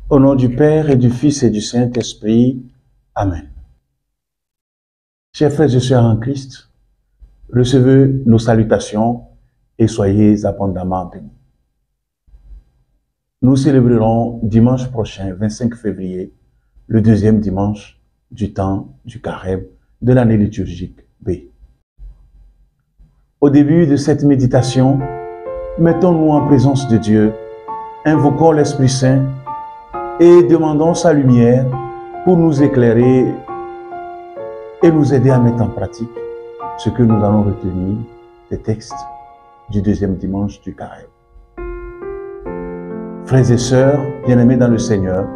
Au nom du Père et du Fils et du Saint-Esprit. Amen. Chers frères et sœurs en Christ, recevez nos salutations et soyez abondamment bénis. Nous célébrerons dimanche prochain, 25 février, le deuxième dimanche du temps du carême de l'année liturgique B. Au début de cette méditation, mettons-nous en présence de Dieu, invoquons l'Esprit Saint et demandons sa lumière pour nous éclairer et nous aider à mettre en pratique ce que nous allons retenir des textes du deuxième dimanche du carême. Frères et sœurs, bien-aimés dans le Seigneur,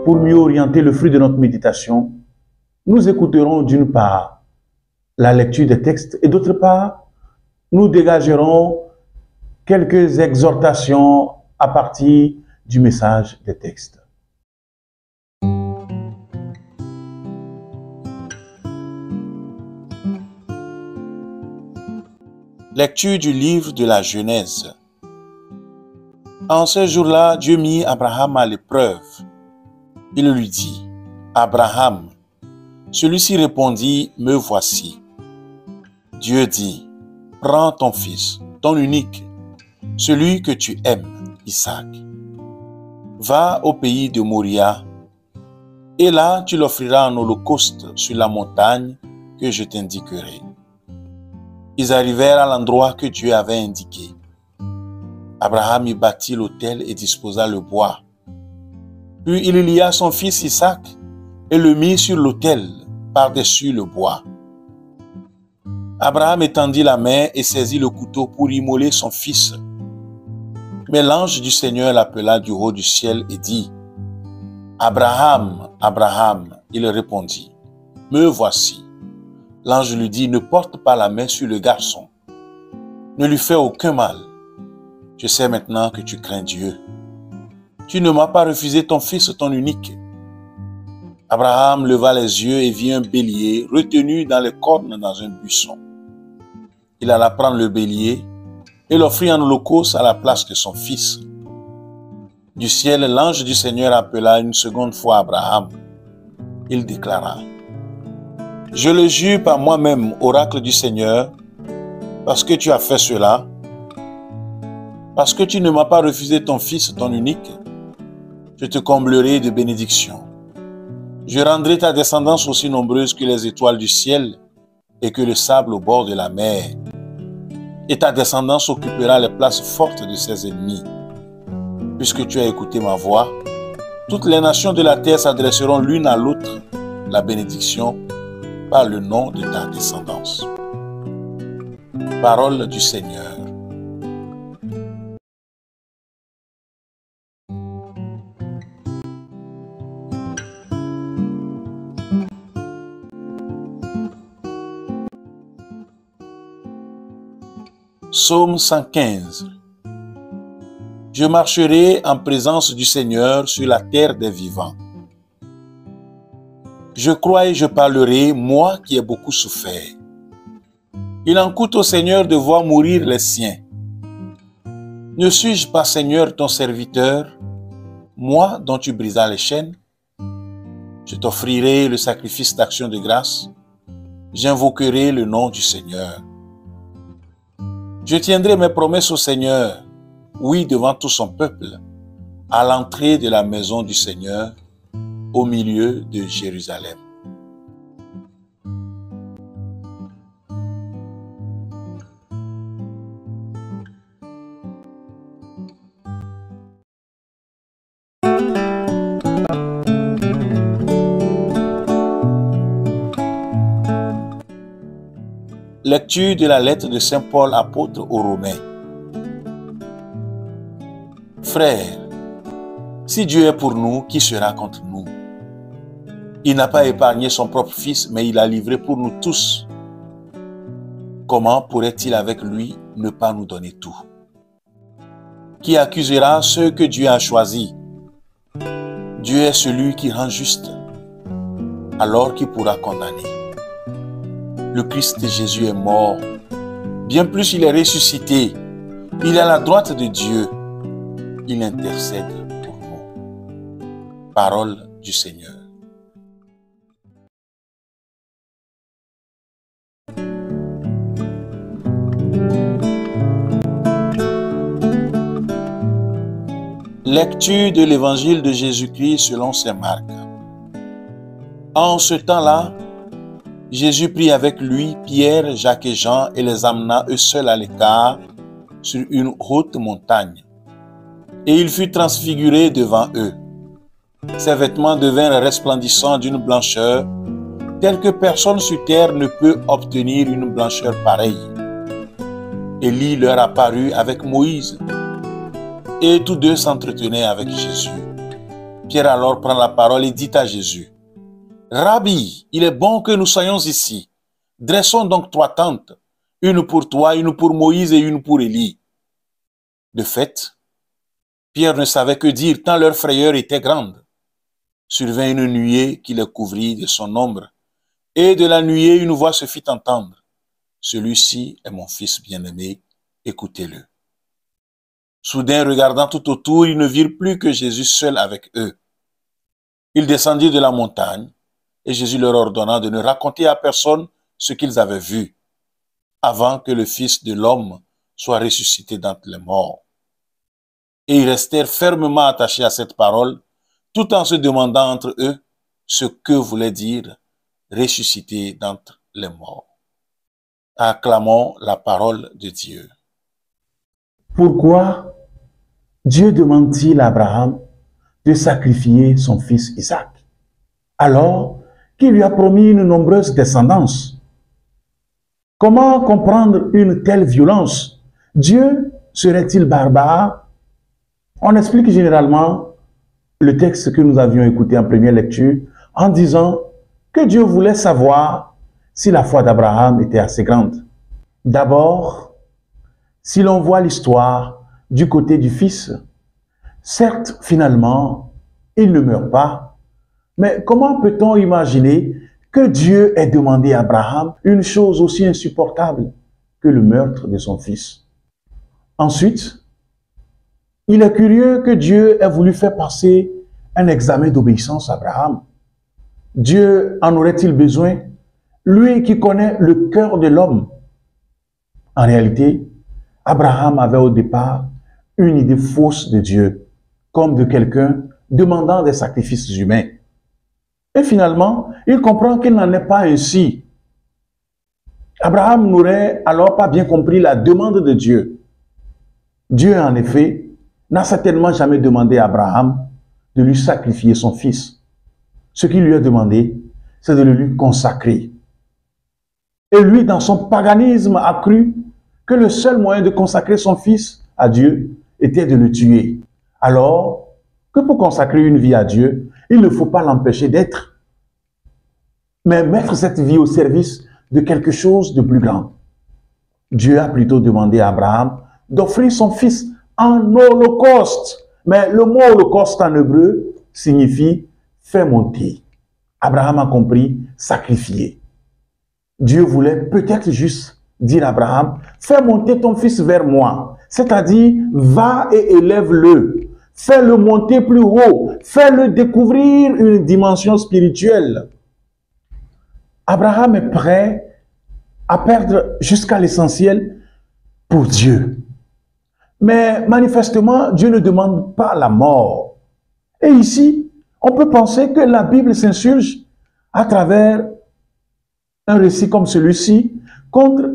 pour mieux orienter le fruit de notre méditation, nous écouterons d'une part la lecture des textes et d'autre part, nous dégagerons quelques exhortations à partir du message des textes. Lecture du livre de la Genèse. En ce jour-là, Dieu mit Abraham à l'épreuve. Il lui dit, « Abraham ». Celui-ci répondit, « Me voici ». Dieu dit, « Prends ton fils, ton unique, celui que tu aimes, Isaac. Va au pays de Moria, et là tu l'offriras en holocauste sur la montagne que je t'indiquerai. » Ils arrivèrent à l'endroit que Dieu avait indiqué. Abraham y bâtit l'autel et disposa le bois. Puis il lia son fils Isaac et le mit sur l'autel par-dessus le bois. Abraham étendit la main et saisit le couteau pour immoler son fils. Mais l'ange du Seigneur l'appela du haut du ciel et dit, « Abraham, Abraham » Il répondit, « Me voici. » L'ange lui dit, « Ne porte pas la main sur le garçon. Ne lui fais aucun mal. Je sais maintenant que tu crains Dieu. Tu ne m'as pas refusé ton fils, ton unique. » Abraham leva les yeux et vit un bélier retenu dans les cornes dans un buisson. Il alla prendre le bélier et l'offrit en holocauste à la place de son fils. Du ciel, l'ange du Seigneur appela une seconde fois Abraham. Il déclara, « Je le jure par moi-même, oracle du Seigneur, parce que tu as fait cela, parce que tu ne m'as pas refusé ton fils, ton unique, je te comblerai de bénédictions. Je rendrai ta descendance aussi nombreuse que les étoiles du ciel et que le sable au bord de la mer. Et ta descendance occupera les places fortes de ses ennemis. Puisque tu as écouté ma voix, toutes les nations de la terre s'adresseront l'une à l'autre la bénédiction par le nom de ta descendance. » Parole du Seigneur. Psaume 115. Je marcherai en présence du Seigneur sur la terre des vivants. Je crois et je parlerai, moi qui ai beaucoup souffert. Il en coûte au Seigneur de voir mourir les siens. Ne suis-je pas, Seigneur, ton serviteur, moi dont tu brisas les chaînes? Je t'offrirai le sacrifice d'action de grâce. J'invoquerai le nom du Seigneur. Je tiendrai mes promesses au Seigneur, oui, devant tout son peuple, à l'entrée de la maison du Seigneur, au milieu de Jérusalem. Lecture de la lettre de Saint Paul apôtre aux Romains. Frères, si Dieu est pour nous, qui sera contre nous? Il n'a pas épargné son propre Fils, mais il l'a livré pour nous tous. Comment pourrait-il avec lui ne pas nous donner tout? Qui accusera ceux que Dieu a choisis? Dieu est celui qui rend juste. Alors qui pourra condamner? Le Christ Jésus est mort. Bien plus, il est ressuscité. Il est à la droite de Dieu. Il intercède pour nous. parole du Seigneur. Lecture de l'évangile de Jésus-Christ selon saint Marc. En ce temps-là, Jésus prit avec lui Pierre, Jacques et Jean et les amena eux seuls à l'écart sur une haute montagne. Et il fut transfiguré devant eux. Ses vêtements devinrent resplendissants d'une blancheur, telle que personne sur terre ne peut obtenir une blancheur pareille. Élie leur apparut avec Moïse, et tous deux s'entretenaient avec Jésus. Pierre alors prend la parole et dit à Jésus, « Rabbi, il est bon que nous soyons ici. Dressons donc 3 tentes, une pour toi, une pour Moïse et une pour Élie. » De fait, Pierre ne savait que dire tant leur frayeur était grande. Survint une nuée qui les couvrit de son ombre, et de la nuée une voix se fit entendre. « Celui-ci est mon fils bien-aimé, écoutez-le. » Soudain, regardant tout autour, ils ne virent plus que Jésus seul avec eux. Ils descendirent de la montagne, et Jésus leur ordonna de ne raconter à personne ce qu'ils avaient vu, avant que le Fils de l'homme soit ressuscité d'entre les morts. Et ils restèrent fermement attachés à cette parole, tout en se demandant entre eux ce que voulait dire ressuscité d'entre les morts. Acclamons la parole de Dieu. Pourquoi Dieu demande-t-il à Abraham de sacrifier son fils Isaac, alors qu'il lui a promis une nombreuse descendance? Comment comprendre une telle violence? Dieu serait-il barbare? On explique généralement le texte que nous avions écouté en première lecture en disant que Dieu voulait savoir si la foi d'Abraham était assez grande. D'abord, si l'on voit l'histoire du côté du fils, certes, finalement, il ne meurt pas, mais comment peut-on imaginer que Dieu ait demandé à Abraham une chose aussi insupportable que le meurtre de son fils? Ensuite, il est curieux que Dieu ait voulu faire passer un examen d'obéissance à Abraham. Dieu en aurait-il besoin? Lui qui connaît le cœur de l'homme. En réalité, Abraham avait au départ une idée fausse de Dieu, comme de quelqu'un demandant des sacrifices humains. Et finalement, il comprend qu'il n'en est pas ainsi. Abraham n'aurait alors pas bien compris la demande de Dieu. Dieu, en effet, n'a certainement jamais demandé à Abraham de lui sacrifier son fils. Ce qu'il lui a demandé, c'est de le lui consacrer. Et lui, dans son paganisme, a cru que le seul moyen de consacrer son fils à Dieu était de le tuer. Alors que pour consacrer une vie à Dieu, il ne faut pas l'empêcher d'être, mais mettre cette vie au service de quelque chose de plus grand. Dieu a plutôt demandé à Abraham d'offrir son fils en holocauste. Mais le mot holocauste en hébreu signifie faire monter. Abraham a compris sacrifier. Dieu voulait peut-être juste dire à Abraham, fais monter ton fils vers moi. C'est-à-dire, va et élève-le. Fais-le monter plus haut. Fais-le découvrir une dimension spirituelle. Abraham est prêt à perdre jusqu'à l'essentiel pour Dieu. Mais manifestement, Dieu ne demande pas la mort. Et ici, on peut penser que la Bible s'insurge à travers un récit comme celui-ci contre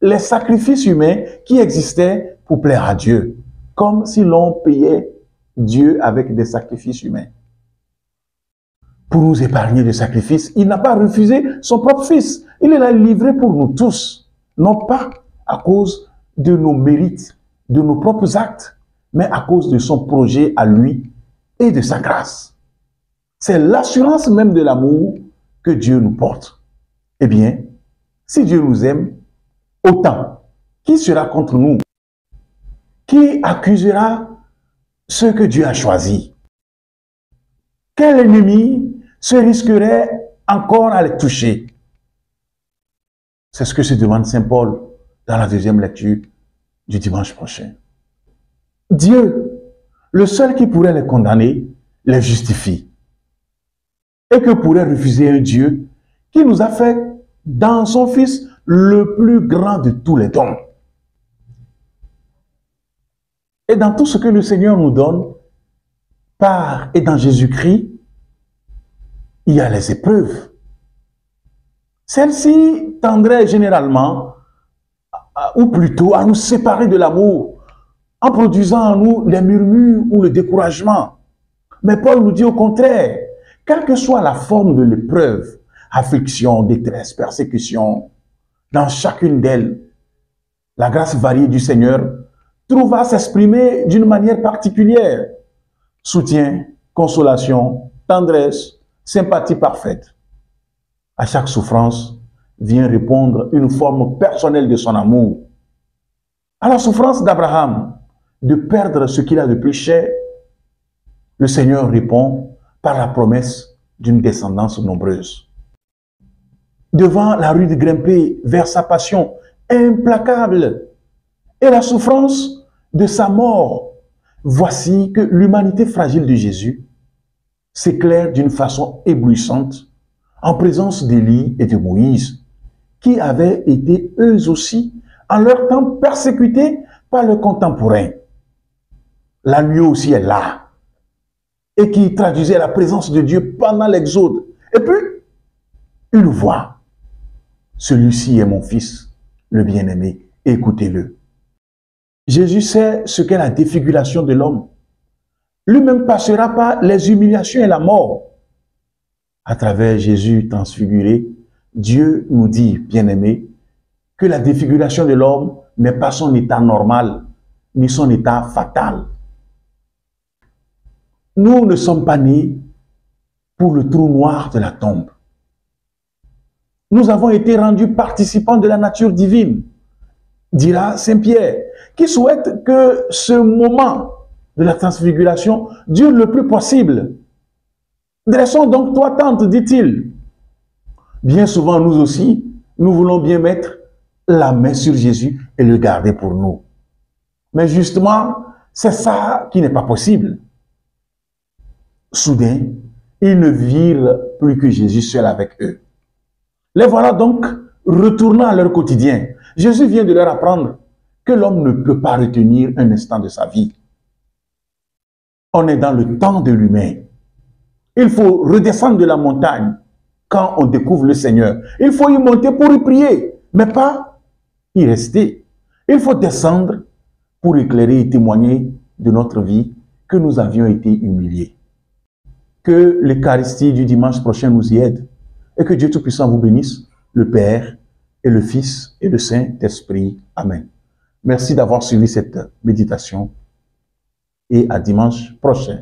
les sacrifices humains qui existaient pour plaire à Dieu, comme si l'on payait Dieu avec des sacrifices humains. Pour nous épargner des sacrifices, il n'a pas refusé son propre fils. Il l'a livré pour nous tous, non pas à cause de nos mérites, de nos propres actes, mais à cause de son projet à lui et de sa grâce. C'est l'assurance même de l'amour que Dieu nous porte. Eh bien, si Dieu nous aime autant, qui sera contre nous? Qui accusera ceux que Dieu a choisis? Quel ennemi se risquerait encore à les toucher? C'est ce que se demande saint Paul dans la deuxième lecture du dimanche prochain. Dieu, le seul qui pourrait les condamner, les justifie. Et que pourrait refuser un Dieu qui nous a fait dans son Fils le plus grand de tous les dons? Et dans tout ce que le Seigneur nous donne, par et dans Jésus-Christ, il y a les épreuves. Celles-ci tendraient généralement, ou plutôt, à nous séparer de l'amour, en produisant en nous les murmures ou le découragement. Mais Paul nous dit au contraire, quelle que soit la forme de l'épreuve, affliction, détresse, persécution, dans chacune d'elles, la grâce variée du Seigneur trouve à s'exprimer d'une manière particulière. Soutien, consolation, tendresse, sympathie parfaite. À chaque souffrance vient répondre une forme personnelle de son amour. À la souffrance d'Abraham de perdre ce qu'il a de plus cher, le Seigneur répond par la promesse d'une descendance nombreuse. Devant la rude grimpée vers sa passion implacable et la souffrance de sa mort, voici que l'humanité fragile de Jésus s'éclaire d'une façon éblouissante en présence d'Élie et de Moïse, qui avaient été eux aussi en leur temps persécutés par leurs contemporains. La nuit aussi est là, et qui traduisait la présence de Dieu pendant l'exode. Et puis, une voix. Celui-ci est mon fils, le bien-aimé, écoutez-le. Jésus sait ce qu'est la défiguration de l'homme. Lui-même passera par les humiliations et la mort. À travers Jésus transfiguré, Dieu nous dit, bien-aimé, que la défiguration de l'homme n'est pas son état normal, ni son état fatal. Nous ne sommes pas nés pour le trou noir de la tombe. Nous avons été rendus participants de la nature divine, dira Saint Pierre, qui souhaite que ce moment de la transfiguration dure le plus possible. Dressons donc trois tentes, dit-il. Bien souvent, nous aussi, nous voulons bien mettre la main sur Jésus et le garder pour nous. Mais justement, c'est ça qui n'est pas possible. Soudain, ils ne virent plus que Jésus seul avec eux. Les voilà donc retournant à leur quotidien. Jésus vient de leur apprendre que l'homme ne peut pas retenir un instant de sa vie. On est dans le temps de l'humain. Il faut redescendre de la montagne quand on découvre le Seigneur. Il faut y monter pour y prier, mais pas y rester. Il faut descendre pour éclairer et témoigner de notre vie que nous avions été humiliés. Que l'Eucharistie du dimanche prochain nous y aide et que Dieu Tout-Puissant vous bénisse, le Père et le Fils et le Saint-Esprit. Amen. Merci d'avoir suivi cette méditation et à dimanche prochain.